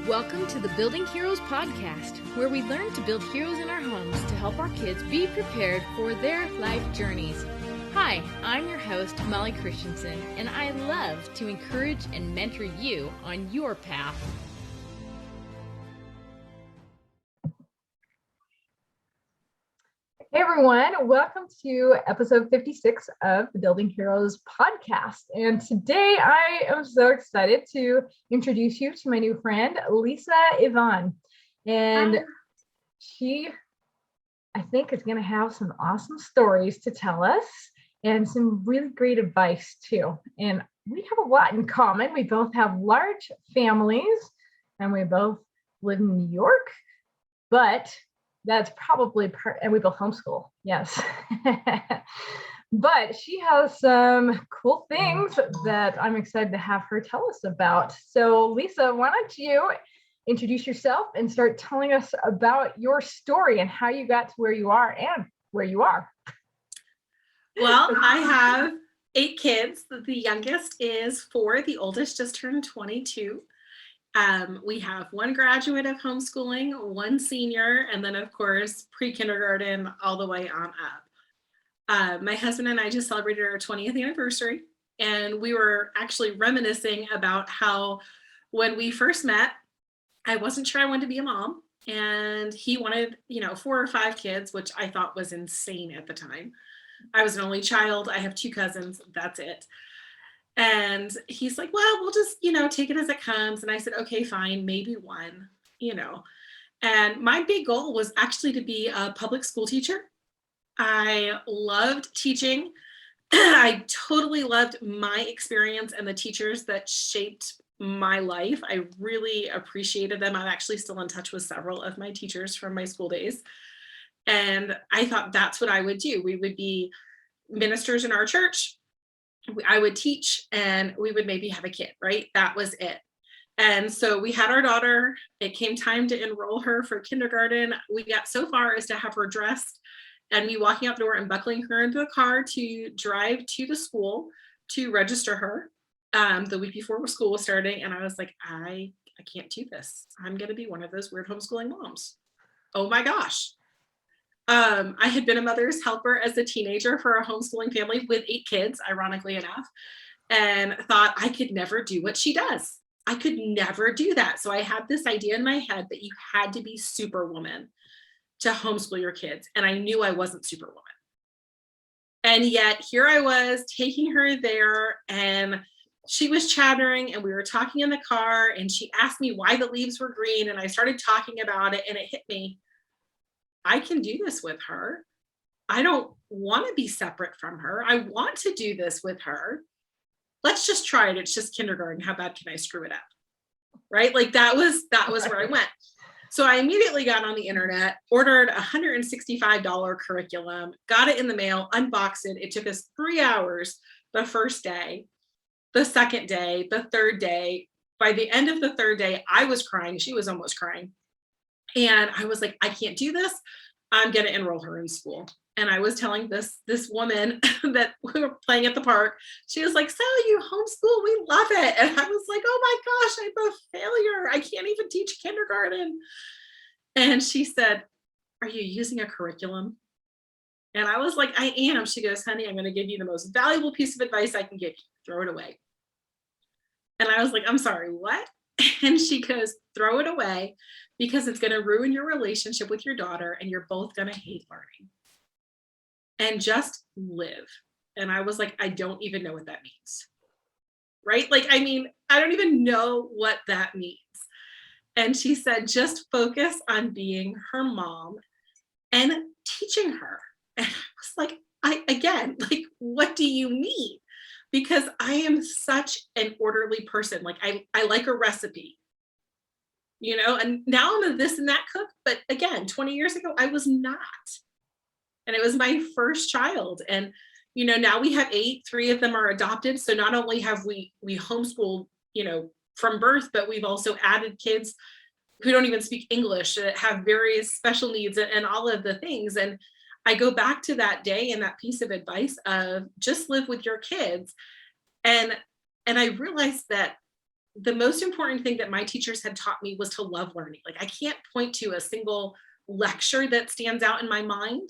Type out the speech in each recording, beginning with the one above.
Welcome to the Building Heroes podcast, where we learn to build heroes in our homes to help our kids be prepared for their life journeys. Hi, I'm your host, Molly Christensen, and I love to encourage and mentor you on your path. Hey everyone, welcome to episode 56 of the Building Heroes podcast. And today I am so excited to introduce you to my new friend, Lisa Yvonne. And she, I think, is going to have some awesome stories to tell us and some really great advice too. And we have a lot in common. We both have large families and we both live in New York, but that's probably part, and we both homeschool, yes. But she has some cool things that I'm excited to have her tell us about. So Lisa, why don't you introduce yourself and start telling us about your story and how you got to where you are and where you are. Well, I have 8 kids. The youngest is 4. The oldest just turned 22. We have 1 graduate of homeschooling, 1 senior, and then of course pre-kindergarten all the way on up. My husband and I just celebrated our 20th anniversary, and we were actually reminiscing about how when we first met, I wasn't sure I wanted to be a mom, and he wanted, 4 or 5 kids, which I thought was insane at the time. I was an only child. I have 2 cousins. That's it. And he's like, well, we'll just, take it as it comes. And I said, okay, fine, maybe 1, And my big goal was actually to be a public school teacher. I loved teaching. I totally loved my experience and the teachers that shaped my life. I really appreciated them. I'm actually still in touch with several of my teachers from my school days. And I thought that's what I would do. We would be ministers in our church. I would teach and we would maybe have a kid, right? That was it. And so we had our daughter. It came time to enroll her for kindergarten. We got so far as to have her dressed and me walking out the door and buckling her into a car to drive to the school to register her the week before school was starting. And I was like, I can't do this. I'm going to be one of those weird homeschooling moms. Oh my gosh. I had been a mother's helper as a teenager for a homeschooling family with 8 kids, ironically enough, and thought I could never do what she does. I could never do that. So I had this idea in my head that you had to be superwoman to homeschool your kids. And I knew I wasn't superwoman. And yet here I was taking her there, and she was chattering and we were talking in the car, and she asked me why the leaves were green. And I started talking about it, and it hit me. I can do this with her. I don't want to be separate from her. I want to do this with her. Let's just try it. It's just kindergarten. How bad can I screw it up? Right? Like that was where I went. So I immediately got on the internet, ordered a $165 curriculum, got it in the mail, unboxed it. It took us 3 hours the first day, the second day, the third day. By the end of the third day, I was crying. She was almost crying. And I was like, I can't do this. I'm going to enroll her in school. And I was telling this woman that we were playing at the park. She was like, so you homeschool? We love it. And I was like, oh my gosh, I'm a failure. I can't even teach kindergarten. And she said, are you using a curriculum? And I was like, I am. She goes, honey, I'm going to give you the most valuable piece of advice I can give you. Throw it away. And I was like, I'm sorry, what? And she goes, throw it away because it's going to ruin your relationship with your daughter and you're both going to hate learning. And just live. And I was like, I don't even know what that means. Right? Like, I mean, I don't even know what that means. And she said, just focus on being her mom and teaching her. And I was like, what do you mean? Because I am such an orderly person. Like I like a recipe, and now I'm a this and that cook. But again, 20 years ago, I was not. And it was my first child. And, now we have 8, 3 of them are adopted. So not only have we homeschooled, from birth, but we've also added kids who don't even speak English, that have various special needs and all of the things. And I go back to that day and that piece of advice of just live with your kids. And I realized that the most important thing that my teachers had taught me was to love learning. Like, I can't point to a single lecture that stands out in my mind,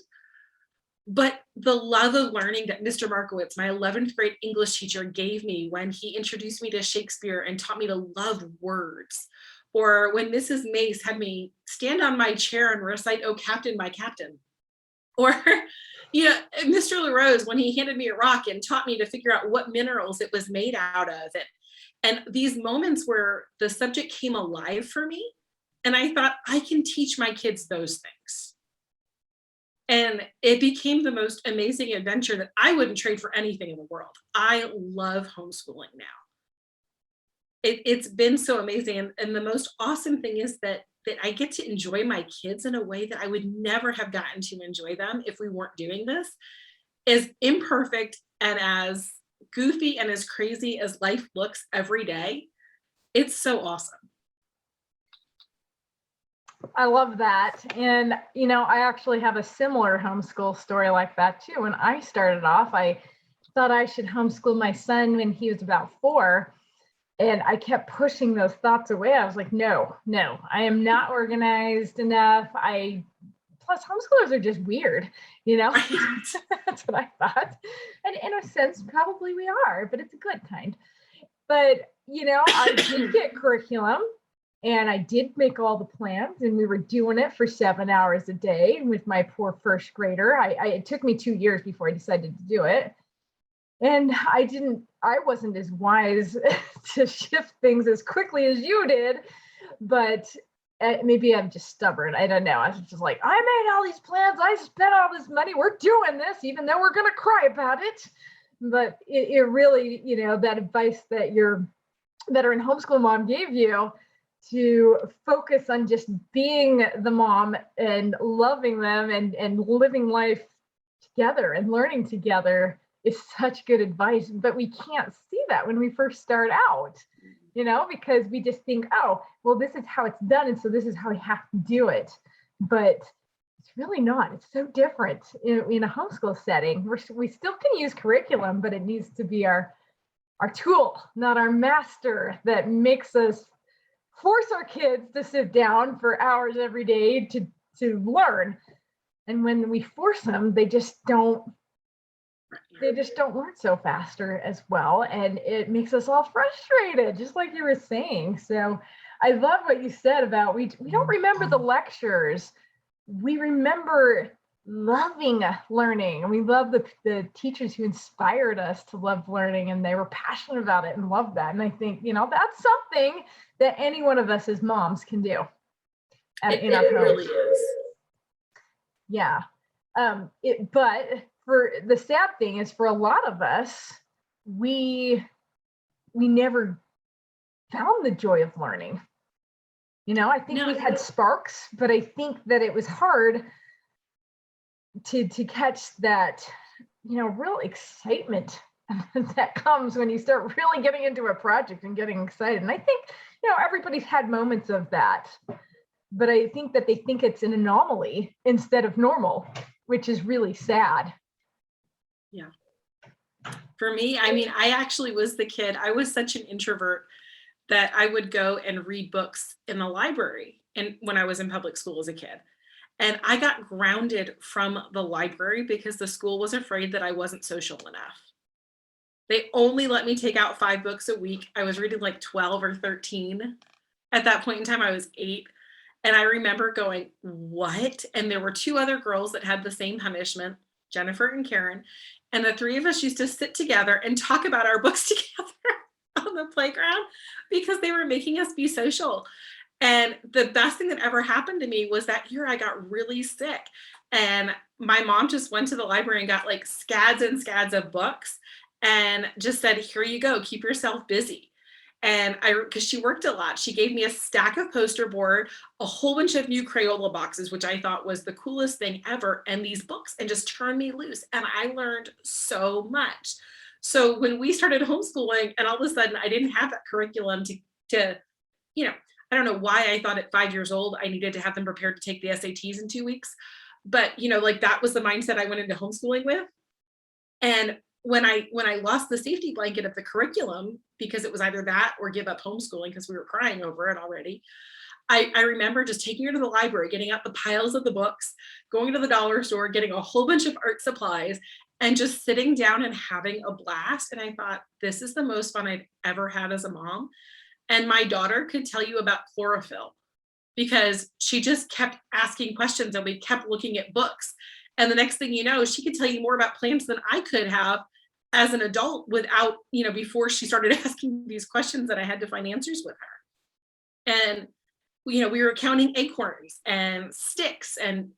but the love of learning that Mr. Markowitz, my 11th grade English teacher, gave me when he introduced me to Shakespeare and taught me to love words, or when Mrs. Mace had me stand on my chair and recite, "Oh, Captain, my Captain," or Mr. LaRose, when he handed me a rock and taught me to figure out what minerals it was made out of. And these moments where the subject came alive for me, and I thought, I can teach my kids those things. And it became the most amazing adventure that I wouldn't trade for anything in the world. I love homeschooling now. It's been so amazing. And the most awesome thing is that I get to enjoy my kids in a way that I would never have gotten to enjoy them if we weren't doing this. As imperfect and as goofy and as crazy as life looks every day, it's so awesome. I love that. And, I actually have a similar homeschool story like that too. When I started off, I thought I should homeschool my son when he was about 4. And I kept pushing those thoughts away. I was like, no, I am not organized enough. Plus homeschoolers are just weird, That's what I thought. And in a sense, probably we are, but it's a good kind. But, I did get curriculum and I did make all the plans, and we were doing it for 7 hours a day with my poor first grader. It took me 2 years before I decided to do it. And I wasn't as wise to shift things as quickly as you did, but maybe I'm just stubborn. I don't know. I was just like, I made all these plans. I spent all this money. We're doing this, even though we're going to cry about it. But it really, that advice that your veteran homeschool mom gave you to focus on just being the mom and loving them and living life together and learning together is such good advice. But we can't see that when we first start out, because we just think, oh, well, this is how it's done, and so this is how we have to do it. But it's really not. It's so different in a homeschool setting. We still can use curriculum, but it needs to be our tool, not our master, that makes us force our kids to sit down for hours every day to learn. And when we force them, they just don't learn so faster as well. And it makes us all frustrated, just like you were saying. So I love what you said about we don't remember the lectures. We remember loving learning. And we love the teachers who inspired us to love learning, and they were passionate about it and loved that. And I think, that's something that any one of us as moms can do. It really is. Yeah. But for the sad thing is, for a lot of us, we never found the joy of learning. I think we had sparks, but I think that it was hard to catch that, real excitement that comes when you start really getting into a project and getting excited. And I think, everybody's had moments of that, but I think that they think it's an anomaly instead of normal, which is really sad. Yeah. For me, I actually was the kid. I was such an introvert that I would go and read books in the library and when I was in public school as a kid. And I got grounded from the library because the school was afraid that I wasn't social enough. They only let me take out 5 books a week. I was reading like 12 or 13. At that point in time, I was 8. And I remember going, what? And there were 2 other girls that had the same punishment, Jennifer and Karen. And the 3 of us used to sit together and talk about our books together on the playground because they were making us be social. And the best thing that ever happened to me was that year I got really sick. And my mom just went to the library and got like scads and scads of books and just said, here you go, keep yourself busy. And because she worked a lot, she gave me a stack of poster board, a whole bunch of new Crayola boxes, which I thought was the coolest thing ever, and these books, and just turned me loose. And I learned so much. So when we started homeschooling and all of a sudden I didn't have that curriculum to I don't know why I thought at 5 years old I needed to have them prepared to take the SATs in 2 weeks. But, like that was the mindset I went into homeschooling with. And when I lost the safety blanket of the curriculum, because it was either that or give up homeschooling because we were crying over it already, I remember just taking her to the library, getting out the piles of the books, going to the dollar store, getting a whole bunch of art supplies, and just sitting down and having a blast. And I thought, this is the most fun I've ever had as a mom. And my daughter could tell you about chlorophyll because she just kept asking questions and we kept looking at books. And the next thing you know, she could tell you more about plants than I could have as an adult without, before she started asking these questions that I had to find answers with her. And, we were counting acorns and sticks and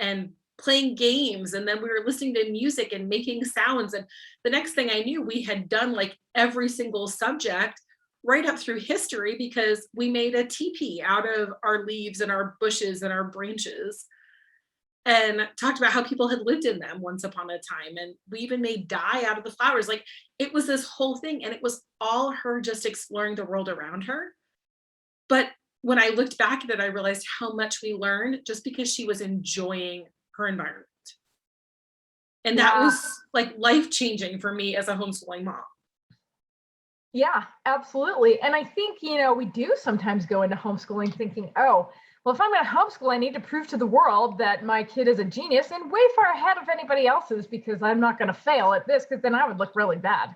playing games. And then we were listening to music and making sounds. And the next thing I knew, we had done like every single subject right up through history because we made a teepee out of our leaves and our bushes and our branches and talked about how people had lived in them once upon a time. And we even made dye out of the flowers. Like it was this whole thing. And it was all her just exploring the world around her. But when I looked back at it, I realized how much we learned just because she was enjoying her environment. And that was like life-changing for me as a homeschooling mom. Yeah, absolutely. And I think, we do sometimes go into homeschooling thinking, oh, well, if I'm going to homeschool, I need to prove to the world that my kid is a genius and way far ahead of anybody else's because I'm not going to fail at this because then I would look really bad.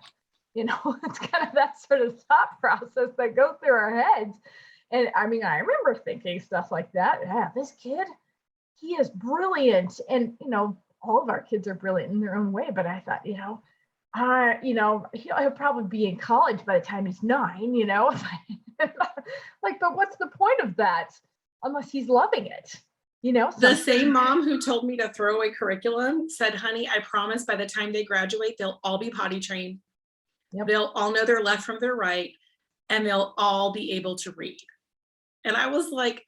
It's kind of that sort of thought process that goes through our heads. And I mean, I remember thinking stuff like that. Yeah, this kid, he is brilliant. And, all of our kids are brilliant in their own way. But I thought, he'll probably be in college by the time he's 9, like, but what's the point of that? Unless he's loving it, The same mom who told me to throw away curriculum said, honey, I promise by the time they graduate, they'll all be potty trained. Yep. They'll all know their left from their right, and they'll all be able to read. And I was like,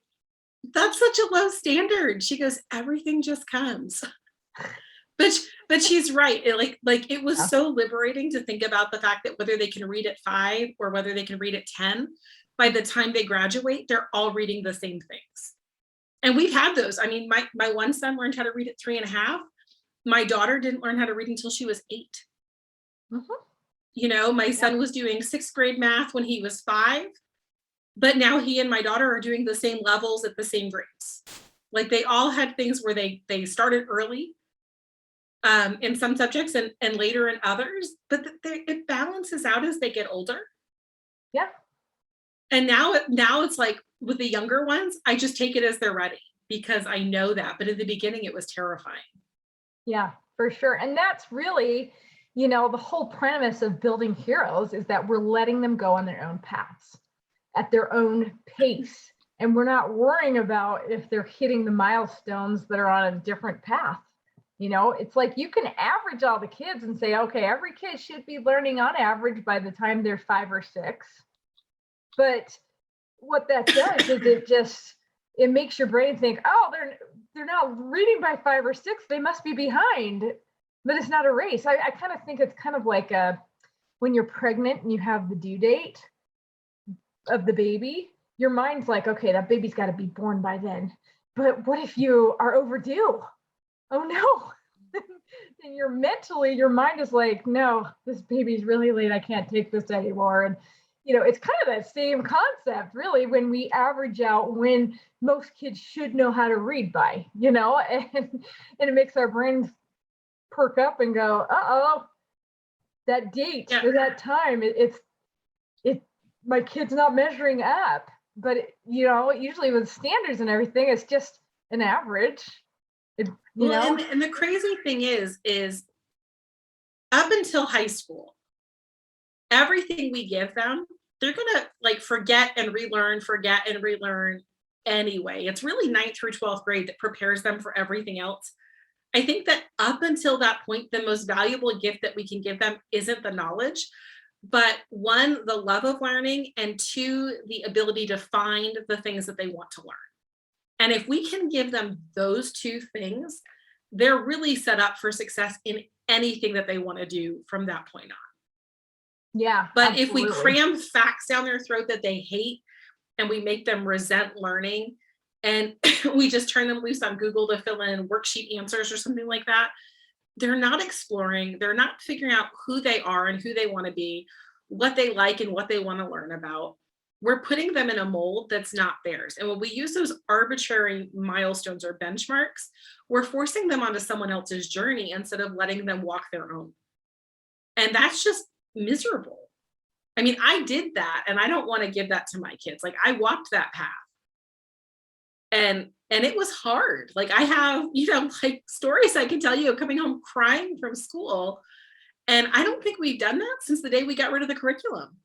that's such a low standard. She goes, everything just comes. But she's right. It was so liberating to think about the fact that whether they can read at 5 or whether they can read at 10, by the time they graduate, they're all reading the same things. And we've had those. I mean, my one son learned how to read at 3.5. My daughter didn't learn how to read until she was 8. Mm-hmm. My son was doing 6th grade math when he was 5. But now he and my daughter are doing the same levels at the same grades. Like they all had things where they started early in some subjects and later in others, but it balances out as they get older. Yeah. And now it's like with the younger ones, I just take it as they're ready because I know that. But in the beginning, it was terrifying. Yeah, for sure. And that's really, the whole premise of building heroes is that we're letting them go on their own paths at their own pace. And we're not worrying about if they're hitting the milestones that are on a different path. It's like you can average all the kids and say, okay, every kid should be learning on average by the time they're 5 or 6. But what that does is it makes your brain think, oh, they're not reading by 5 or 6. They must be behind. But it's not a race. I kind of think it's kind of like when you're pregnant and you have the due date of the baby, your mind's like, okay, that baby's got to be born by then. But what if you are overdue? Oh no. And your mind is like, no, this baby's really late. I can't take this anymore. And it's kind of that same concept really when we average out when most kids should know how to read by, and it makes our brains perk up and go, uh-oh, that date or that time, my kid's not measuring up. But usually with standards and everything, it's just an average. And the crazy thing is up until high school, everything we give them, they're gonna like forget and relearn anyway. It's really 9th through 12th grade that prepares them for everything else. I think that up until that point, the most valuable gift that we can give them isn't the knowledge, but 1, the love of learning, and 2, the ability to find the things that they want to learn. And if we can give them those 2 things, they're really set up for success in anything that they want to do from that point on. Yeah. But absolutely. If we cram facts down their throat that they hate and we make them resent learning and we just turn them loose on Google to fill in worksheet answers or something like that, they're not exploring, they're not figuring out who they are and who they want to be, what they like and what they want to learn about. We're putting them in a mold that's not theirs. And when we use those arbitrary milestones or benchmarks, we're forcing them onto someone else's journey instead of letting them walk their own. And that's just miserable. I mean, I did that and I don't want to give that to my kids. Like I walked that path and it was hard. Like I have, like stories I can tell you of coming home crying from school. And I don't think we've done that since the day we got rid of the curriculum.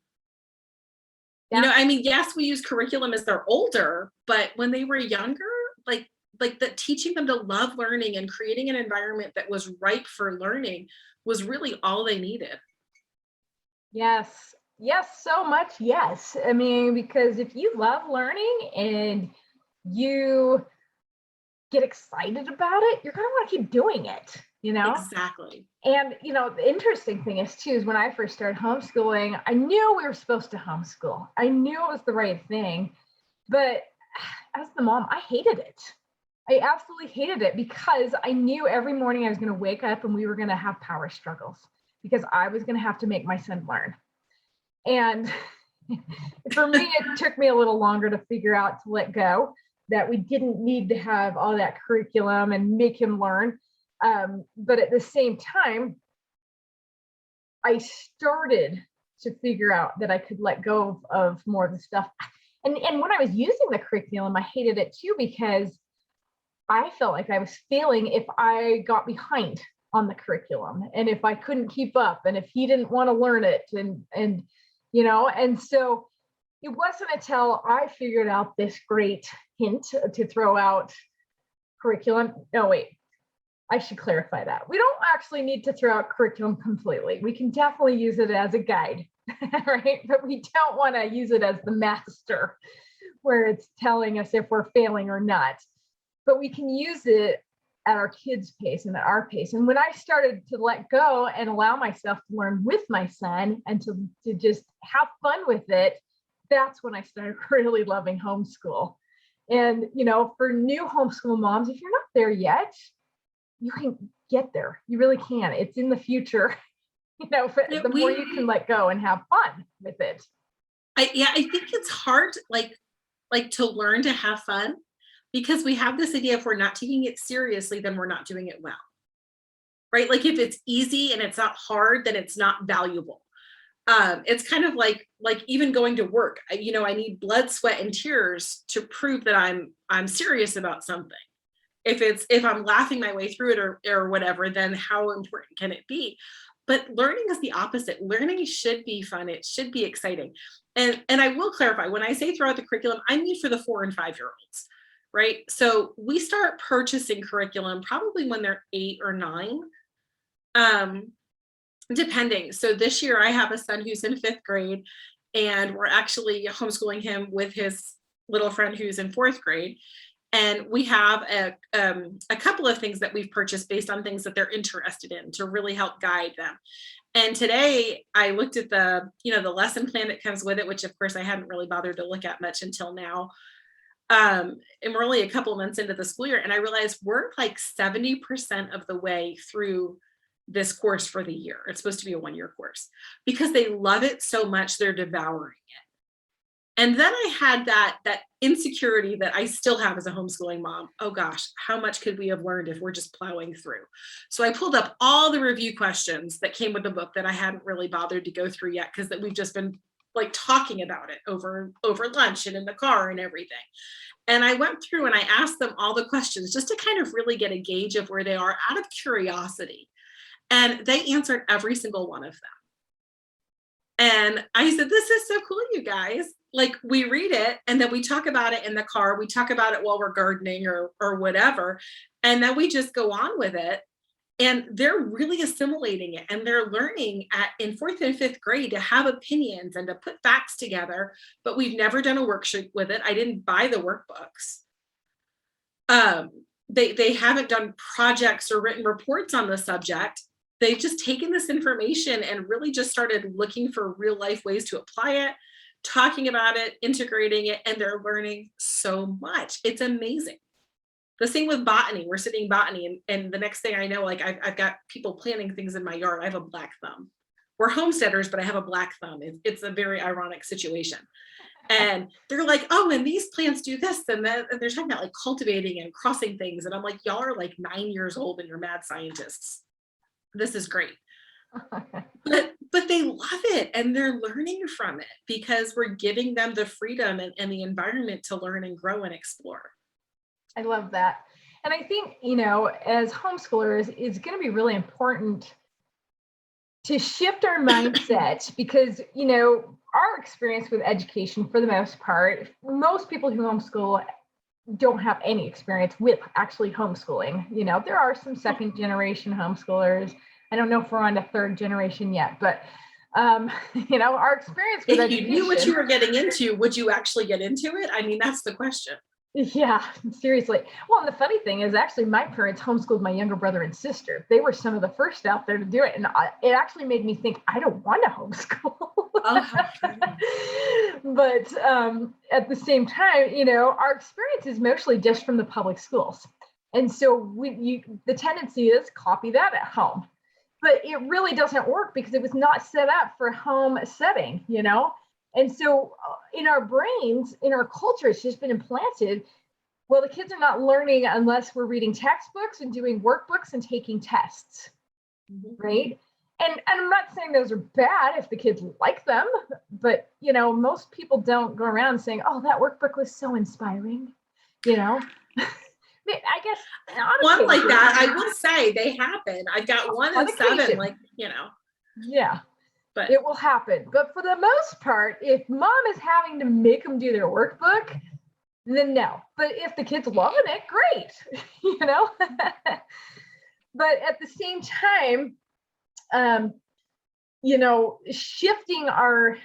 Yeah. I mean, yes, we use curriculum as they're older, but when they were younger, like the teaching them to love learning and creating an environment that was ripe for learning was really all they needed. Yes. Yes, so much. Yes. I mean, because if you love learning and you get excited about it, you're going to want to keep doing it, Exactly. And, the interesting thing is too, is when I first started homeschooling, I knew we were supposed to homeschool. I knew it was the right thing, but as the mom, I hated it. I absolutely hated it because I knew every morning I was going to wake up and we were going to have power struggles because I was going to have to make my son learn. And for me, it took me a little longer to figure out to let go that we didn't need to have all that curriculum and make him learn. But at the same time, I started to figure out that I could let go of more of the stuff. And when I was using the curriculum, I hated it too, because I felt like I was failing if I got behind on the curriculum and if I couldn't keep up and if he didn't want to learn it and so it wasn't until I figured out this great hint to throw out curriculum. No, wait, I should clarify that. We don't actually need to throw out curriculum completely. We can definitely use it as a guide, right? But we don't want to use it as the master where it's telling us if we're failing or not. But we can use it at our kids' pace and at our pace. And when I started to let go and allow myself to learn with my son and to just have fun with it, that's when I started really loving homeschool. And, for new homeschool moms, if you're not there yet, you can get there. You really can. It's in the future, the more you can let go and have fun with it. I think it's hard, like to learn to have fun. Because we have this idea if we're not taking it seriously, then we're not doing it well, right? Like if it's easy and it's not hard, then it's not valuable. It's kind of like even going to work. I need blood, sweat, and tears to prove that I'm serious about something. If I'm laughing my way through it or whatever, then how important can it be? But learning is the opposite. Learning should be fun. It should be exciting. And I will clarify, when I say throughout the curriculum, I mean for the 4 and 5-year-olds. Right. So we start purchasing curriculum probably when they're 8 or 9, depending. So this year I have a son who's in 5th grade and we're actually homeschooling him with his little friend who's in 4th grade. And we have a couple of things that we've purchased based on things that they're interested in to really help guide them. And today I looked at the lesson plan that comes with it, which of course I hadn't really bothered to look at much until now. And we're only a couple months into the school year, and I realized we're like 70% of the way through this course for the year. It's supposed to be a 1-year course because they love it so much, they're devouring it. And then I had that insecurity that I still have as a homeschooling mom. Oh gosh, how much could we have learned if we're just plowing through? So I pulled up all the review questions that came with the book that I hadn't really bothered to go through yet because that we've just been like talking about it over lunch and in the car and everything. And I went through and I asked them all the questions just to kind of really get a gauge of where they are out of curiosity. And they answered every single one of them. And I said, this is so cool, you guys. Like we read it and then we talk about it in the car. We talk about it while we're gardening or whatever. And then we just go on with it. And they're really assimilating it and they're learning in 4th and 5th grade to have opinions and to put facts together, but we've never done a worksheet with it. I didn't buy the workbooks. They haven't done projects or written reports on the subject. They've just taken this information and really just started looking for real life ways to apply it, talking about it, integrating it, and they're learning so much. It's amazing. The same with botany. We're studying botany, and the next thing I know, like I've got people planting things in my yard. I have a black thumb. We're homesteaders, but I have a black thumb. It's a very ironic situation. And they're like, oh, and these plants do this and that. And they're talking about like cultivating and crossing things. And I'm like, y'all are like 9 years old and you're mad scientists. This is great. But they love it and they're learning from it because we're giving them the freedom and the environment to learn and grow and explore. I love that. And I think, as homeschoolers, it's going to be really important to shift our mindset because, our experience with education, for the most part, most people who homeschool don't have any experience with actually homeschooling. There are some second generation homeschoolers. I don't know if we're on to third generation yet, but our experience with education. If you knew what you were getting into, would you actually get into it? I mean, that's the question. Yeah, seriously. Well, and the funny thing is actually my parents homeschooled my younger brother and sister. They were some of the first out there to do it. And it actually made me think, I don't want to homeschool. But at the same time, our experience is mostly just from the public schools. And so the tendency is copy that at home. But it really doesn't work because it was not set up for home setting, And so in our brains, in our culture, it's just been implanted. Well, the kids are not learning unless we're reading textbooks and doing workbooks and taking tests, right? And I'm not saying those are bad if the kids like them, but, most people don't go around saying, oh, that workbook was so inspiring, I guess one like that, I will say they happen. I've got one in 7, Yeah, but it will happen. But for the most part, if mom is having to make them do their workbook, then no. But if the kid's loving it, great, But at the same time, shifting our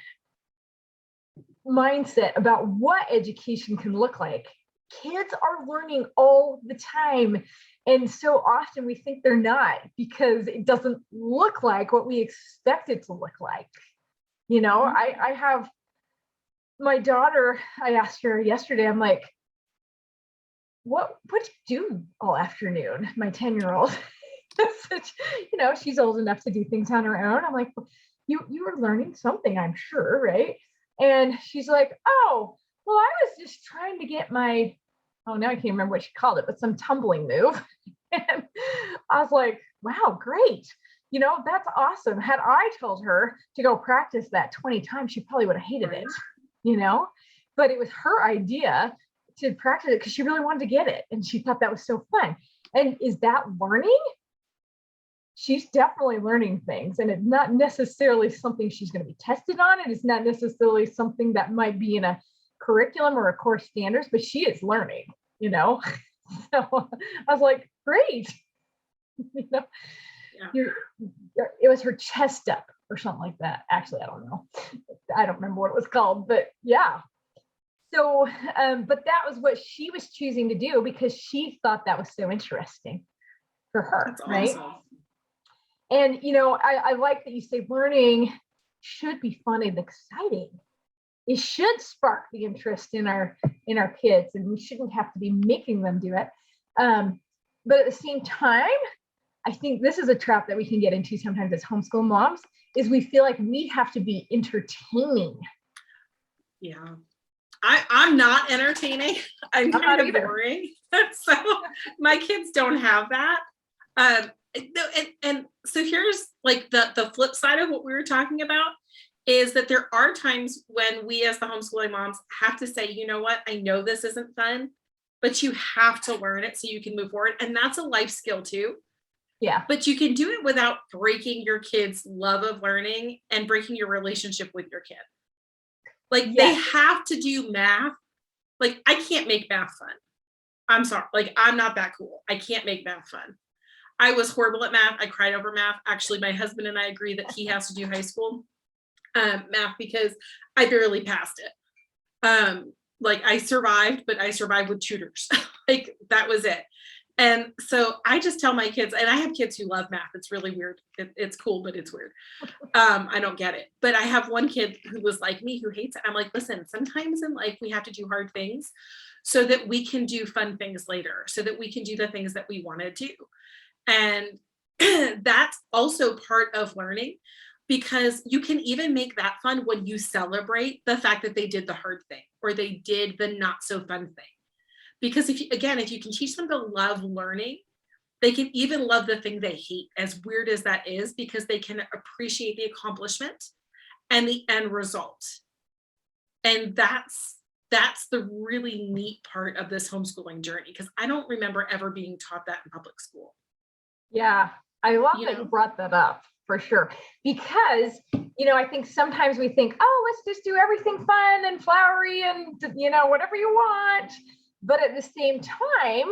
mindset about what education can look like. Kids are learning all the time. And so often we think they're not because it doesn't look like what we expect it to look like. I have my daughter, I asked her yesterday, I'm like, what do you do all afternoon? My 10-year-old, she's old enough to do things on her own. I'm like, you were learning something, I'm sure, right? And she's like, oh, well, I was just trying to get my, now I can't remember what she called it, but some tumbling move. And I was like, wow, great. That's awesome. Had I told her to go practice that 20 times, she probably would have hated it, but it was her idea to practice it because she really wanted to get it. And she thought that was so fun. And is that learning? She's definitely learning things, and it's not necessarily something she's going to be tested on. It is not necessarily something that might be in a curriculum or a course standards, but she is learning, So I was like, great. It was her chest up or something like that. Actually, I don't know. I don't remember what it was called, but yeah. So, but that was what she was choosing to do because she thought that was so interesting for her. That's right. Awesome. And, I like that you say learning should be fun and exciting. It should spark the interest in our kids, and we shouldn't have to be making them do it. But at the same time, I think this is a trap that we can get into sometimes as homeschool moms, is we feel like we have to be entertaining. Yeah. I'm not entertaining. I'm kind of boring. So my kids don't have that. And so here's like the flip side of what we were talking about is that there are times when we as the homeschooling moms have to say, you know what, I know this isn't fun, but you have to learn it so you can move forward. And that's a life skill too. Yeah. But you can do it without breaking your kids' love of learning and breaking your relationship with your kid. Like they have to do math. Like I can't make math fun. I'm sorry. Like I'm not that cool. I can't make math fun. I was horrible at math. I cried over math. Actually, my husband and I agree that he has to do high school math because I barely passed it. Like I survived, but I survived with tutors. Like that was it. And so I just tell my kids, and I have kids who love math. It's really weird. It's cool, but it's weird. I don't get it. But I have one kid who was like me, who hates it. I'm like, listen, sometimes in life we have to do hard things so that we can do fun things later, so that we can do the things that we want to do. And that's also part of learning, because you can even make that fun when you celebrate the fact that they did the hard thing or they did the not so fun thing. Because if you can teach them to love learning, they can even love the thing they hate, as weird as that is, because they can appreciate the accomplishment and the end result. And that's the really neat part of this homeschooling journey, because I don't remember ever being taught that in public school. Yeah, I love that you brought that up, for sure. Because, I think sometimes we think, oh, let's just do everything fun and flowery and, whatever you want. But at the same time,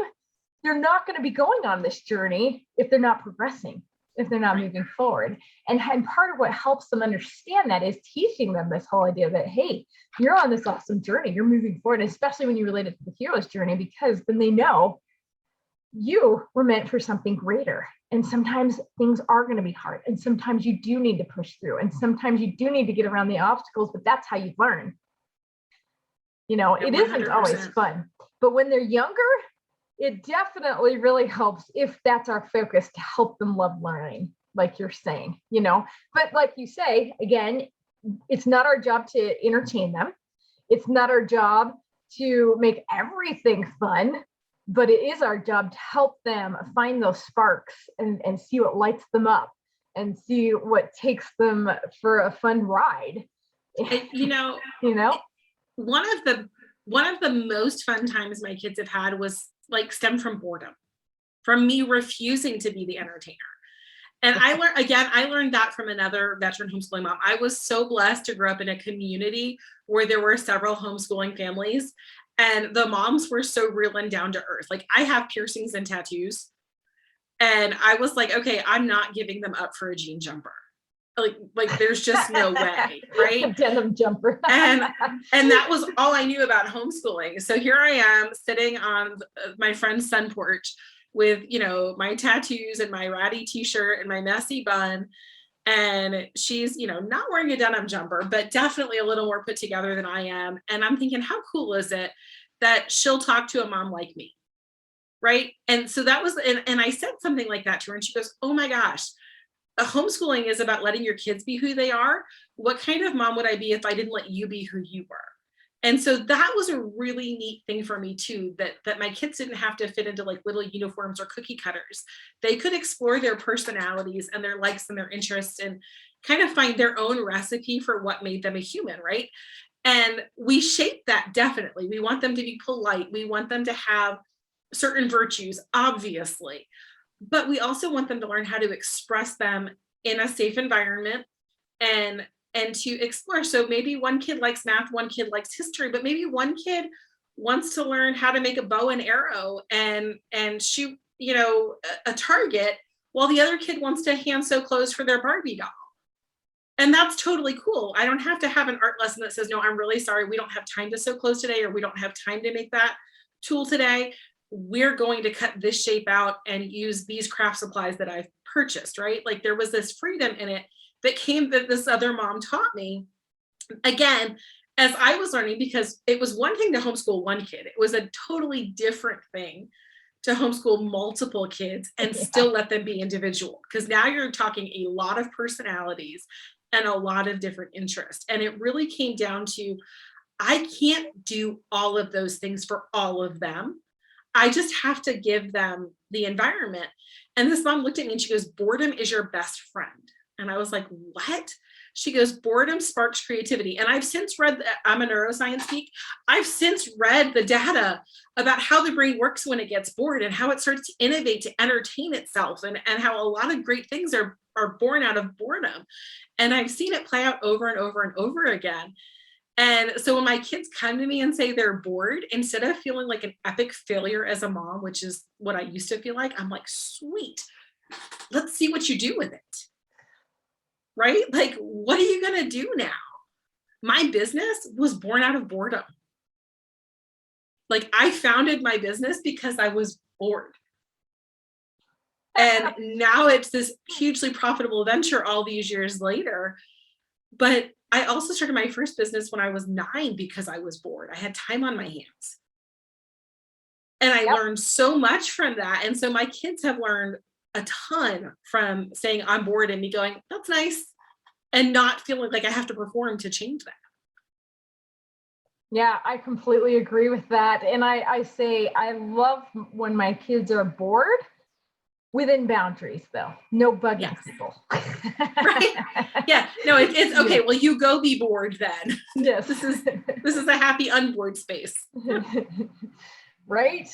they're not going to be going on this journey if they're not progressing, if they're not moving forward. And part of what helps them understand that is teaching them this whole idea that, hey, you're on this awesome journey, you're moving forward, especially when you relate it to the hero's journey, because then they know you were meant for something greater. And sometimes things are going to be hard. And sometimes you do need to push through. And sometimes you do need to get around the obstacles, but that's how you learn. It isn't always fun. But when they're younger, it definitely really helps if that's our focus, to help them love learning, like you're saying, But like you say, again, it's not our job to entertain them. It's not our job to make everything fun, but it is our job to help them find those sparks and see what lights them up and see what takes them for a fun ride. One of the most fun times my kids have had was stemmed from boredom, from me refusing to be the entertainer. And I learned that from another veteran homeschooling mom. I was so blessed to grow up in a community where there were several homeschooling families, and the moms were so real and down to earth. I have piercings and tattoos, and I was like, okay, I'm not giving them up for a jean jumper. There's just no way, right? A denim jumper. and that was all I knew about homeschooling. So here I am sitting on my friend's sun porch with, my tattoos and my ratty t-shirt and my messy bun. And she's, not wearing a denim jumper, but definitely a little more put together than I am. And I'm thinking, how cool is it that she'll talk to a mom like me? Right. And so that was, and I said something like that to her, and she goes, oh my gosh, homeschooling is about letting your kids be who they are. What kind of mom would I be if I didn't let you be who you were? And so that was a really neat thing for me too, that my kids didn't have to fit into little uniforms or cookie cutters. They could explore their personalities and their likes and their interests and kind of find their own recipe for what made them a human, right? And we shape that, definitely. We want them to be polite. We want them to have certain virtues, obviously. But we also want them to learn how to express them in a safe environment and to explore. So maybe one kid likes math, one kid likes history, but maybe one kid wants to learn how to make a bow and arrow and shoot, a target, while the other kid wants to hand sew clothes for their Barbie doll. And that's totally cool. I don't have to have an art lesson that says, no, I'm really sorry, we don't have time to sew clothes today, or we don't have time to make that tool today. We're going to cut this shape out and use these craft supplies that I've purchased, right? There was this freedom in it that this other mom taught me, again, as I was learning, because it was one thing to homeschool one kid. It was a totally different thing to homeschool multiple kids and still let them be individual. Because now you're talking a lot of personalities and a lot of different interests. And it really came down to, I can't do all of those things for all of them. I just have to give them the environment. And this mom looked at me and she goes, boredom is your best friend. And I was like, what? She goes, boredom sparks creativity. And I've since read, I'm a neuroscience geek. I've since read the data about how the brain works when it gets bored and how it starts to innovate to entertain itself, and how a lot of great things are born out of boredom. And I've seen it play out over and over and over again. And so when my kids come to me and say they're bored, instead of feeling like an epic failure as a mom, which is what I used to feel like, I'm like, sweet, let's see what you do with it. Right? What are you going to do now? My business was born out of boredom. I founded my business because I was bored. And now it's this hugely profitable venture all these years later. But I also started my first business when I was 9 because I was bored. I had time on my hands. And I learned so much from that. And so my kids have learned a ton from saying I'm bored and me going, that's nice, and not feeling like I have to perform to change that. Yeah, I completely agree with that. And I say I love when my kids are bored, within boundaries though. No bugging people. Right? Yeah. No, it's okay. Well, you go be bored then. Yes. This is a happy unbored space. Right?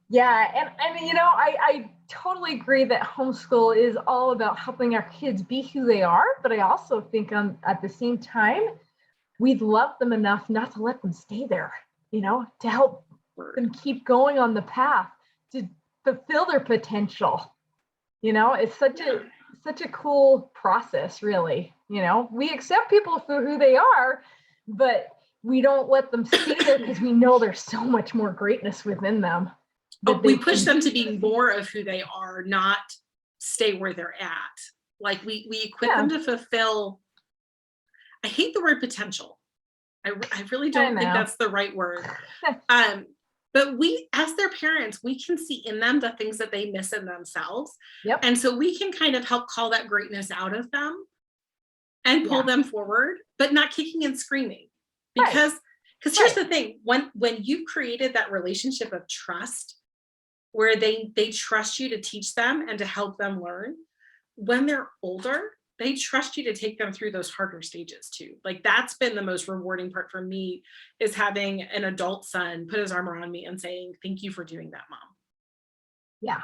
Yeah. And I mean, I totally agree that homeschool is all about helping our kids be who they are. But I also think at the same time, we'd love them enough not to let them stay there, to help them keep going on the path to fulfill their potential. It's such a cool process, really. We accept people for who they are, but we don't let them stay there because we know there's so much more greatness within them. We push them to be more of who they are, not stay where they're at. Like we equip them to fulfill. I hate the word potential. I really don't think that's the right word. But we, as their parents, we can see in them the things that they miss in themselves. Yep. And so we can kind of help call that greatness out of them and pull them forward, but not kicking and screaming. Because here's the thing, when you created that relationship of trust, where they trust you to teach them and to help them learn, when they're older, they trust you to take them through those harder stages too. Like that's been the most rewarding part for me, is having an adult son put his arm around me and saying, thank you for doing that, Mom. Yeah.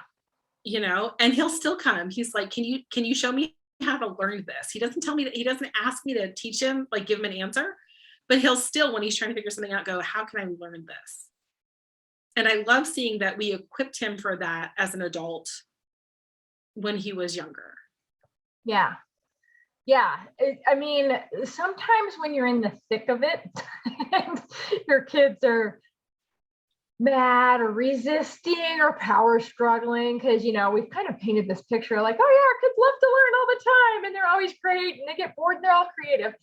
And he'll still come. He's like, can you show me how to learn this? He doesn't tell me that, he doesn't ask me to teach him, like give him an answer, but he'll still, when he's trying to figure something out, go, how can I learn this? And I love seeing that we equipped him for that as an adult when he was younger. Yeah. Yeah. I mean, sometimes when you're in the thick of it, and your kids are mad or resisting or power struggling, because, we've kind of painted this picture like, oh yeah, our kids love to learn all the time and they're always great and they get bored and they're all creative.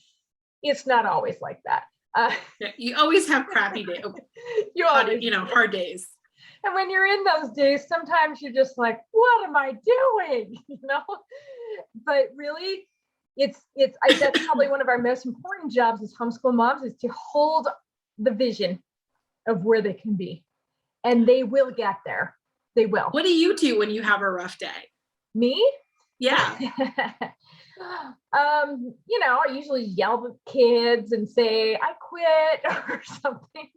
It's not always like that. You always have crappy days. Hard days. And when you're in those days, sometimes you're just like, what am I doing? But really, that's probably one of our most important jobs as homeschool moms, is to hold the vision of where they can be. And they will get there. They will. What do you do when you have a rough day? Me? Yeah. I usually yell at kids and say, I quit or something.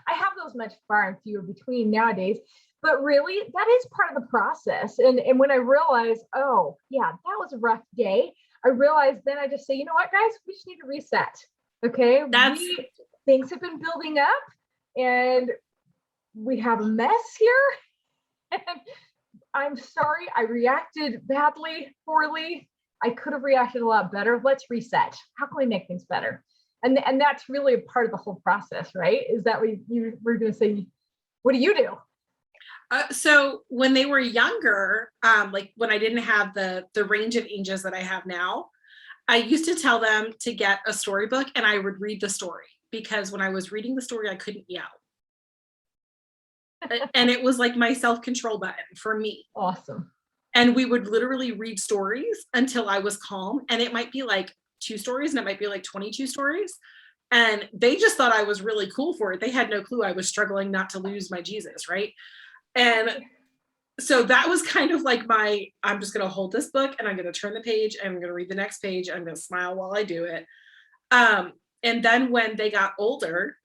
I have those much far and few between nowadays, but really that is part of the process. And when I realize, oh yeah, that was a rough day, I realized then I just say, you know what, guys, we just need to reset. Okay. Things have been building up and we have a mess here. And I'm sorry, I reacted badly, poorly. I could have reacted a lot better. Let's reset. How can we make things better? And that's really a part of the whole process, right? Is that you were going to say, what do you do? So when they were younger, like when I didn't have the range of ages that I have now, I used to tell them to get a storybook and I would read the story, because when I was reading the story, I couldn't yell. And it was like my self-control button for me. Awesome. And we would literally read stories until I was calm. And it might be like 2 stories and it might be like 22 stories. And they just thought I was really cool for it. They had no clue I was struggling not to lose my Jesus, right? And so that was kind of like I'm just going to hold this book and I'm going to turn the page and I'm going to read the next page and I'm going to smile while I do it. And then when they got older,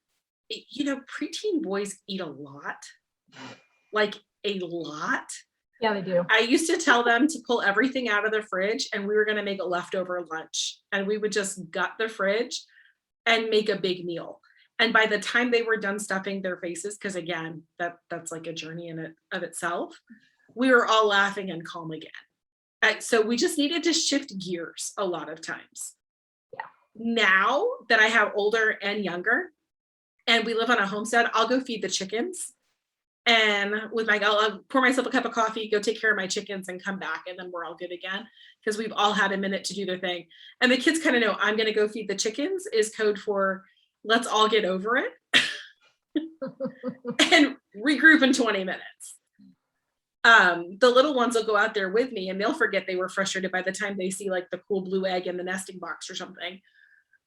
preteen boys eat a lot, like a lot. Yeah, they do. I used to tell them to pull everything out of the fridge and we were going to make a leftover lunch, and we would just gut the fridge and make a big meal. And by the time they were done stuffing their faces, because again, that's like a journey in it of itself, we were all laughing and calm again. So we just needed to shift gears a lot of times. Yeah. Now that I have older and younger and we live on a homestead, I'll go feed the chickens And with like, I'll pour myself a cup of coffee, go take care of my chickens and come back. And then we're all good again because we've all had a minute to do their thing. And the kids kind of know I'm going to go feed the chickens is code for let's all get over it and regroup in 20 minutes. The little ones will go out there with me and they'll forget they were frustrated by the time they see like the cool blue egg in the nesting box or something.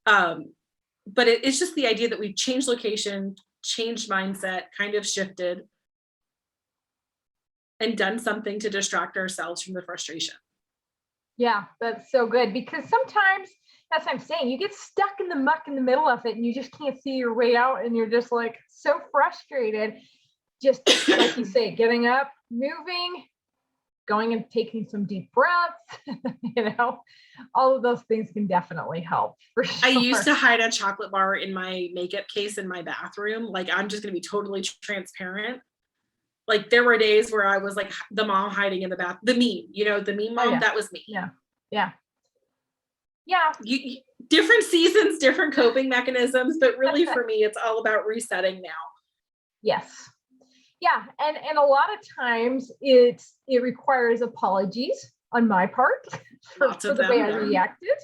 But it's just the idea that we've changed location, changed mindset, kind of shifted and done something to distract ourselves from the frustration. Yeah, that's so good, because sometimes that's what I'm saying. You get stuck in the muck in the middle of it and you just can't see your way out and you're just like so frustrated. Just like you say, getting up, moving, going and taking some deep breaths, all of those things can definitely help for sure. I used to hide a chocolate bar in my makeup case in my bathroom. Like, I'm just going to be totally transparent. Like, there were days where I was like the mom hiding in the bath, the meme mom, that was me. Yeah. Different seasons, different coping mechanisms, but really for me, it's all about resetting now. Yes. Yeah. And a lot of times it requires apologies on my part for the way I reacted,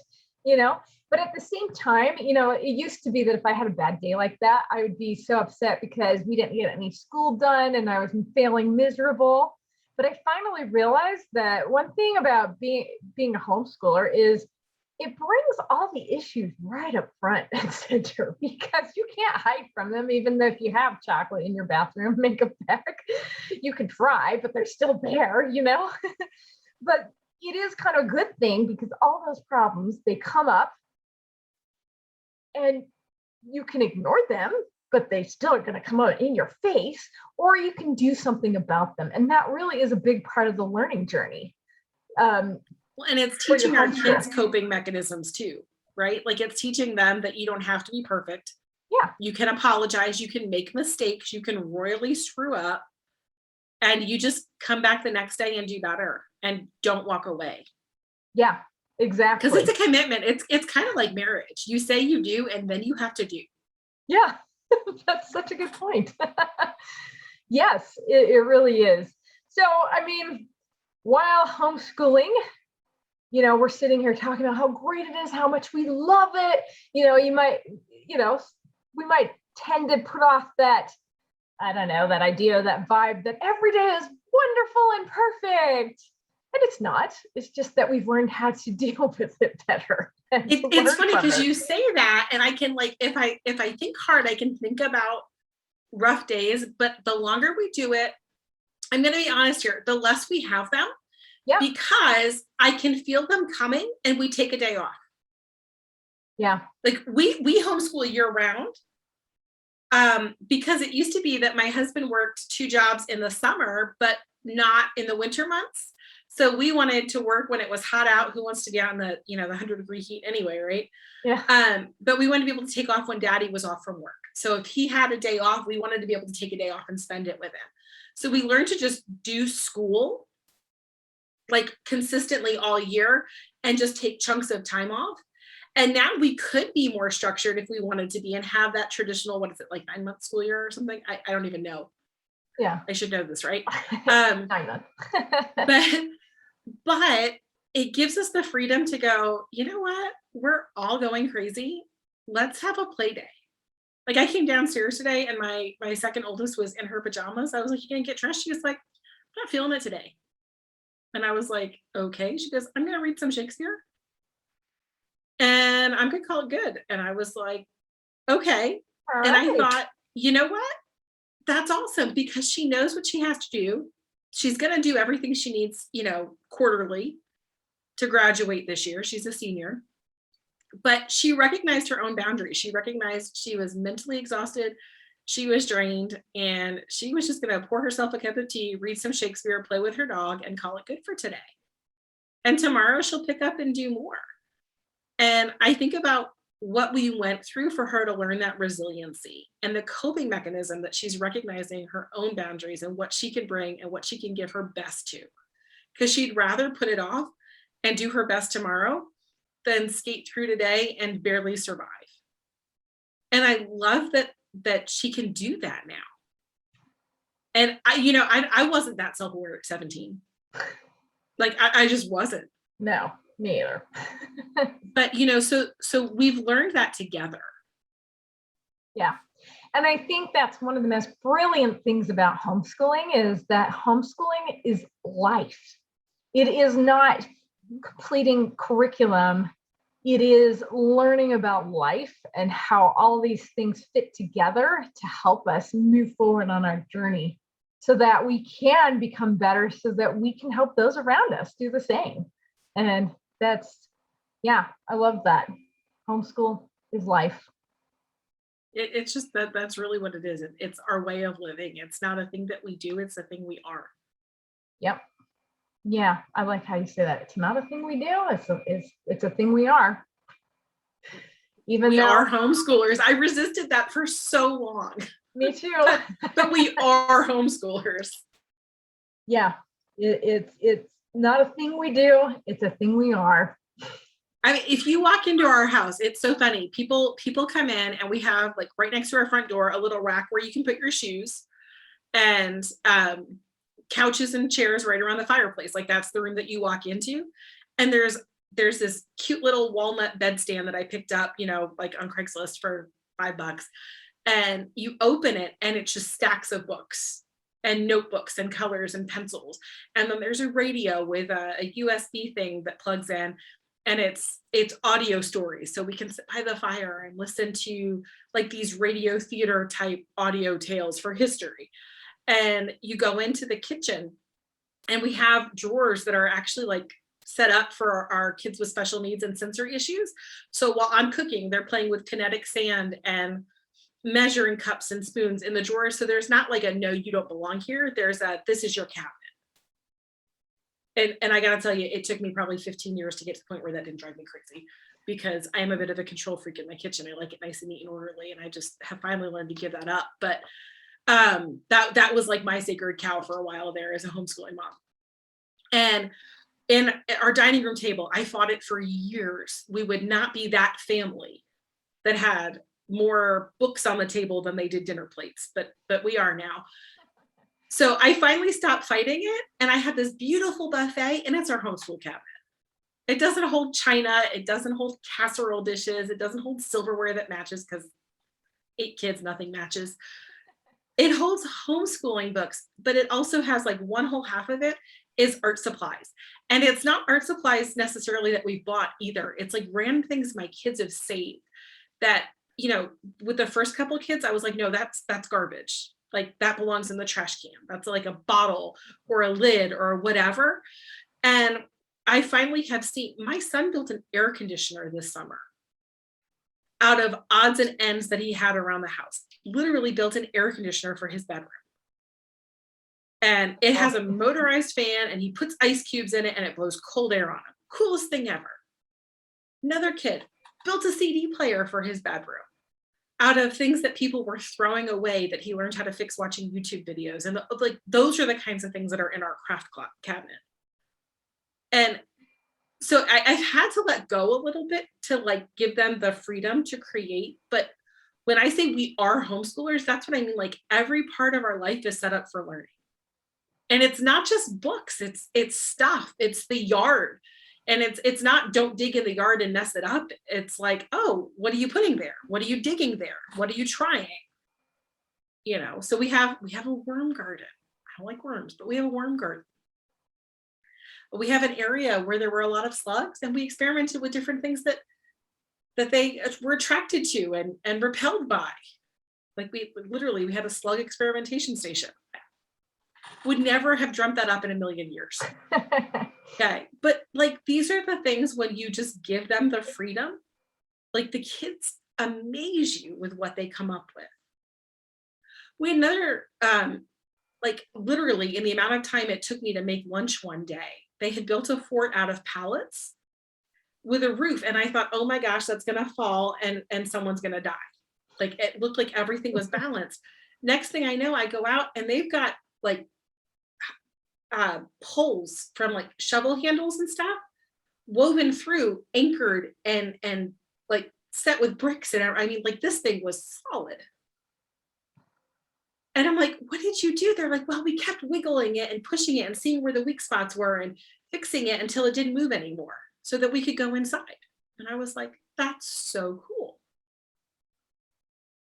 but at the same time, it used to be that if I had a bad day like that, I would be so upset because we didn't get any school done and I was feeling miserable. But I finally realized that one thing about being a homeschooler is it brings all the issues right up front and center, because you can't hide from them. Even though if you have chocolate in your bathroom, makeup bag, you can try, but they're still there, But it is kind of a good thing because all those problems, they come up and you can ignore them, but they still are going to come out in your face, or you can do something about them. And that really is a big part of the learning journey. And it's teaching our kids coping mechanisms too, right? Like, it's teaching them that you don't have to be perfect. Yeah. You can apologize. You can make mistakes. You can royally screw up, and you just come back the next day and do better and don't walk away. Yeah, exactly. Because it's a commitment. It's kind of like marriage. You say you do, and then you have to do. Yeah, that's such a good point. Yes, it really is. So, I mean, while homeschooling, we're sitting here talking about how great it is, how much we love it. We might tend to put off that, I don't know, that idea, that vibe that every day is wonderful and perfect. And it's not. It's just that we've learned how to deal with it better. It's funny because you say that, and I can, like, if I think hard, I can think about rough days, but the longer we do it, I'm going to be honest here, the less we have them. Yeah. Because I can feel them coming and we take a day off. Yeah. Like, we homeschool year round. Because it used to be that my husband worked 2 jobs in the summer, but not in the winter months. So we wanted to work when it was hot out. Who wants to be out in the, the 100-degree heat anyway, right? Yeah. But we wanted to be able to take off when Daddy was off from work. So if he had a day off, we wanted to be able to take a day off and spend it with him. So we learned to just do school like consistently all year and just take chunks of time off. And now we could be more structured if we wanted to be and have that traditional, what is it, like 9-month school year or something? I don't even know. Yeah. I should know this, right? 9 months. but it gives us the freedom to go, you know what? We're all going crazy. Let's have a play day. Like, I came downstairs today and my second oldest was in her pajamas. I was like, you gonna get dressed? She was like, I'm not feeling it today. And I was like, okay. She goes, I'm going to read some Shakespeare and I'm going to call it good. And I was like, okay. Right. And I thought, you know what? That's awesome, because she knows what she has to do. She's going to do everything she needs, quarterly to graduate this year. She's a senior, but she recognized her own boundaries. She recognized she was mentally exhausted. She was drained, and she was just going to pour herself a cup of tea, read some Shakespeare, play with her dog, and call it good for today. And tomorrow she'll pick up and do more. And I think about what we went through for her to learn that resiliency and the coping mechanism that she's recognizing her own boundaries and what she can bring and what she can give her best to. Because she'd rather put it off and do her best tomorrow than skate through today and barely survive. And I love that she can do that now. And I wasn't that self-aware at 17. Like I just wasn't. No, me either. But so we've learned that together. Yeah. And I think that's one of the most brilliant things about homeschooling is that homeschooling is life. It is not completing curriculum. It is learning about life and how all these things fit together to help us move forward on our journey so that we can become better, so that we can help those around us do the same. And that's, yeah, I love that. Homeschool is life. It's just that's really what it is. It's our way of living. It's not a thing that we do, it's a thing we are. Yep. Yeah, I like how you say that. It's not a thing we do, it's a thing we are. Even we though are homeschoolers. I resisted that for so long. Me too. But we are homeschoolers. Yeah, it's not a thing we do, it's a thing we are. I mean, if you walk into our house, it's so funny. People come in and we have like right next to our front door, a little rack where you can put your shoes, and couches and chairs right around the fireplace. Like that's the room that you walk into. And there's this cute little walnut bedstand that I picked up, like on Craigslist for $5. And you open it and it's just stacks of books and notebooks and colors and pencils. And then there's a radio with a USB thing that plugs in. And it's audio stories. So we can sit by the fire and listen to like these radio theater type audio tales for history. And you go into the kitchen and we have drawers that are actually like set up for our kids with special needs and sensory issues. So while I'm cooking, they're playing with kinetic sand and measuring cups and spoons in the drawers. So there's not like a no, you don't belong here. There's a this is your cabinet. And I gotta tell you, it took me probably 15 years to get to the point where that didn't drive me crazy, because I am a bit of a control freak in my kitchen. I like it nice and neat and orderly, and I just have finally learned to give that up. But that was like my sacred cow for a while there as a homeschooling mom. And in our dining room table, I fought it for years. We would not be that family that had more books on the table than they did dinner plates, but we are now. So I finally stopped fighting it, and I had this beautiful buffet, and it's our homeschool cabinet. It doesn't hold china, it doesn't hold casserole dishes, it doesn't hold silverware that matches, because 8 kids, nothing matches. It holds homeschooling books, but it also has like one whole half of it is art supplies. And it's not art supplies necessarily that we bought either. It's like random things my kids have saved that, with the first couple of kids, I was like, no, that's garbage. Like that belongs in the trash can. That's like a bottle or a lid or whatever. And I finally have seen, my son built an air conditioner this summer out of odds and ends that he had around the house. Literally built an air conditioner for his bedroom. And it has a motorized fan, and he puts ice cubes in it and it blows cold air on him. Coolest thing ever. Another kid built a CD player for his bedroom out of things that people were throwing away that he learned how to fix watching YouTube videos. And like, those are the kinds of things that are in our craft cabinet. And so I've had to let go a little bit to like give them the freedom to create. But when I say we are homeschoolers, that's what I mean. Like every part of our life is set up for learning. And it's not just books, it's stuff, it's the yard. And it's not don't dig in the yard and mess it up. It's like, oh, what are you putting there? What are you digging there? What are you trying? So we have a worm garden. I don't like worms, but we have a worm garden. We have an area where there were a lot of slugs, and we experimented with different things that they were attracted to and repelled by. Like we had a slug experimentation station. Would never have dreamt that up in a million years. Okay. But like, these are the things when you just give them the freedom, like the kids amaze you with what they come up with. We had another, like literally in the amount of time it took me to make lunch one day, they had built a fort out of pallets with a roof. And I thought, oh my gosh, that's going to fall and someone's going to die. Like it looked like everything was balanced. Next thing I know, I go out and they've got like poles from like shovel handles and stuff woven through, anchored and like set with bricks. And I mean, like this thing was solid. And I'm like, what did you do? They're like, well, we kept wiggling it and pushing it and seeing where the weak spots were and fixing it until it didn't move anymore so that we could go inside. And I was like, that's so cool.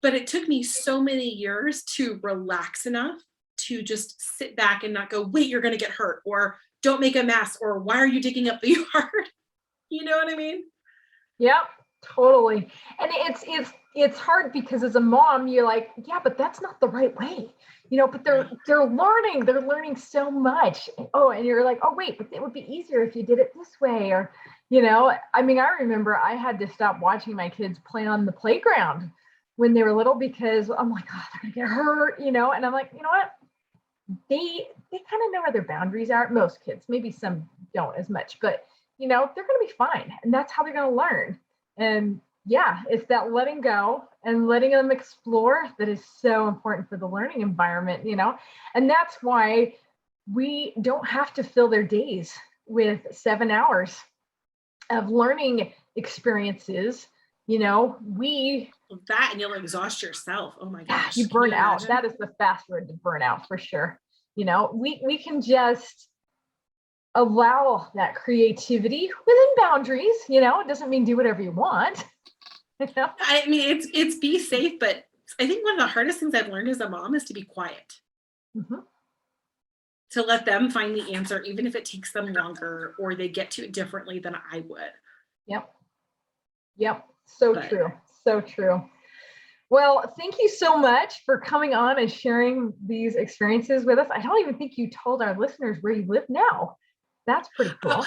But it took me so many years to relax enough to just sit back and not go, wait, you're going to get hurt, or don't make a mess, or why are you digging up the yard? You know what I mean? Yep, totally. And it's hard because as a mom, you're like, yeah, but that's not the right way, but they're learning so much. Oh, and you're like, oh, wait, but it would be easier if you did it this way. Or, I remember I had to stop watching my kids play on the playground when they were little because I'm like, oh, they're gonna get hurt, and I'm like, you know what? They kind of know where their boundaries are. Most kids, maybe some don't as much, but they're going to be fine. And that's how they're going to learn. And yeah, it's that letting go and letting them explore that is so important for the learning environment, and that's why we don't have to fill their days with 7 hours of learning experiences. That, and you'll exhaust yourself. Oh my gosh. You burn out. That is the fast word to burn out for sure. We can just allow that creativity within boundaries. It doesn't mean do whatever you want. I mean, it's be safe, but I think one of the hardest things I've learned as a mom is to be quiet. Mm-hmm. To let them find the answer, even if it takes them longer or they get to it differently than I would. Yep. So true. Well, thank you so much for coming on and sharing these experiences with us. I don't even think you told our listeners where you live now. That's pretty cool.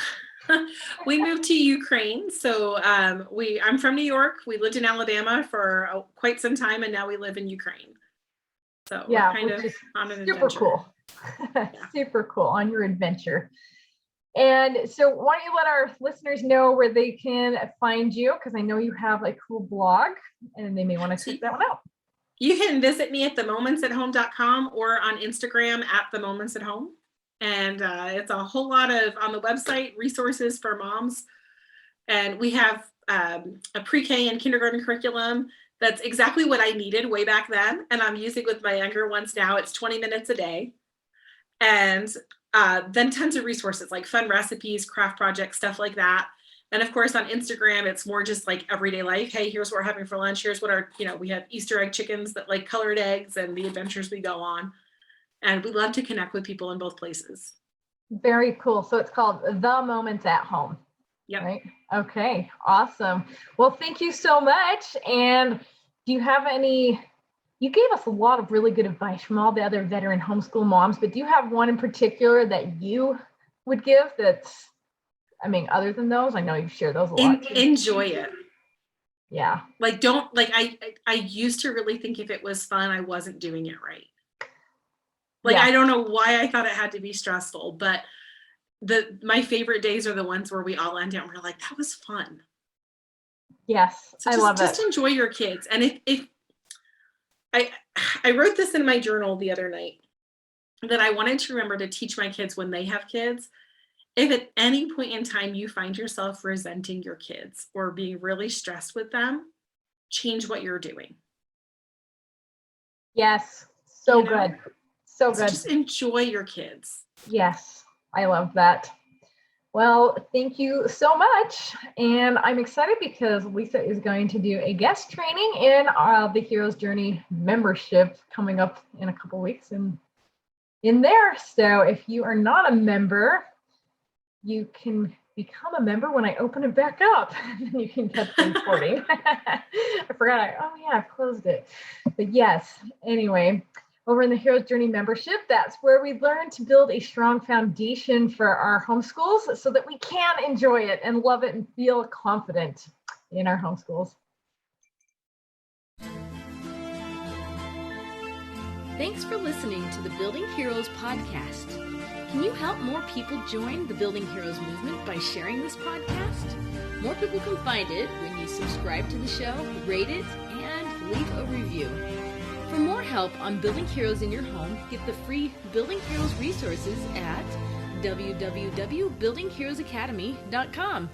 We moved to Ukraine. So I'm from New York. We lived in Alabama for quite some time, and now we live in Ukraine. So yeah, we're kind of on an super adventure. Cool. Yeah. Super cool on your adventure. And so why don't you let our listeners know where they can find you? Because I know you have a cool blog and they may want to check that one out. You can visit me at themomentsathome.com or on Instagram at themomentsathome. And it's a whole lot of, on the website, resources for moms. And we have a pre-K and kindergarten curriculum that's exactly what I needed way back then. And I'm using with my younger ones now. It's 20 minutes a day. And then tons of resources like fun recipes, craft projects, stuff like that. And of course, on Instagram, it's more just like everyday life. Hey, here's what we're having for lunch. Here's what we have Easter egg chickens that like colored eggs and the adventures we go on. And we love to connect with people in both places. Very cool. So it's called The Moments at Home. Yep. Right? Okay. Awesome. Well, thank you so much. And do you have you gave us a lot of really good advice from all the other veteran homeschool moms, but do you have one in particular that you would give that's, other than those? I know you share those a lot. Enjoy it. Yeah. I used to really think if it was fun, I wasn't doing it right. I don't know why I thought it had to be stressful, but my favorite days are the ones where we all end out and we're like, that was fun. Yes. So I love it. Just enjoy your kids. And if I wrote this in my journal the other night that I wanted to remember to teach my kids when they have kids. If at any point in time you find yourself resenting your kids or being really stressed with them, change what you're doing. Yes. So good. So good. Just enjoy your kids. Yes. I love that. Well, thank you so much. And I'm excited because Lisa is going to do a guest training in the Hero's Journey membership coming up in a couple weeks in there. So if you are not a member, you can become a member when I open it back up. And then you can get the recording. I forgot. I closed it. But yes, anyway. Over in the Hero's Journey membership, that's where we learn to build a strong foundation for our homeschools so that we can enjoy it and love it and feel confident in our homeschools. Thanks for listening to the Building Heroes podcast. Can you help more people join the Building Heroes movement by sharing this podcast? More people can find it when you subscribe to the show, rate it, and leave a review. For more help on building heroes in your home, get the free Building Heroes resources at www.buildingheroesacademy.com.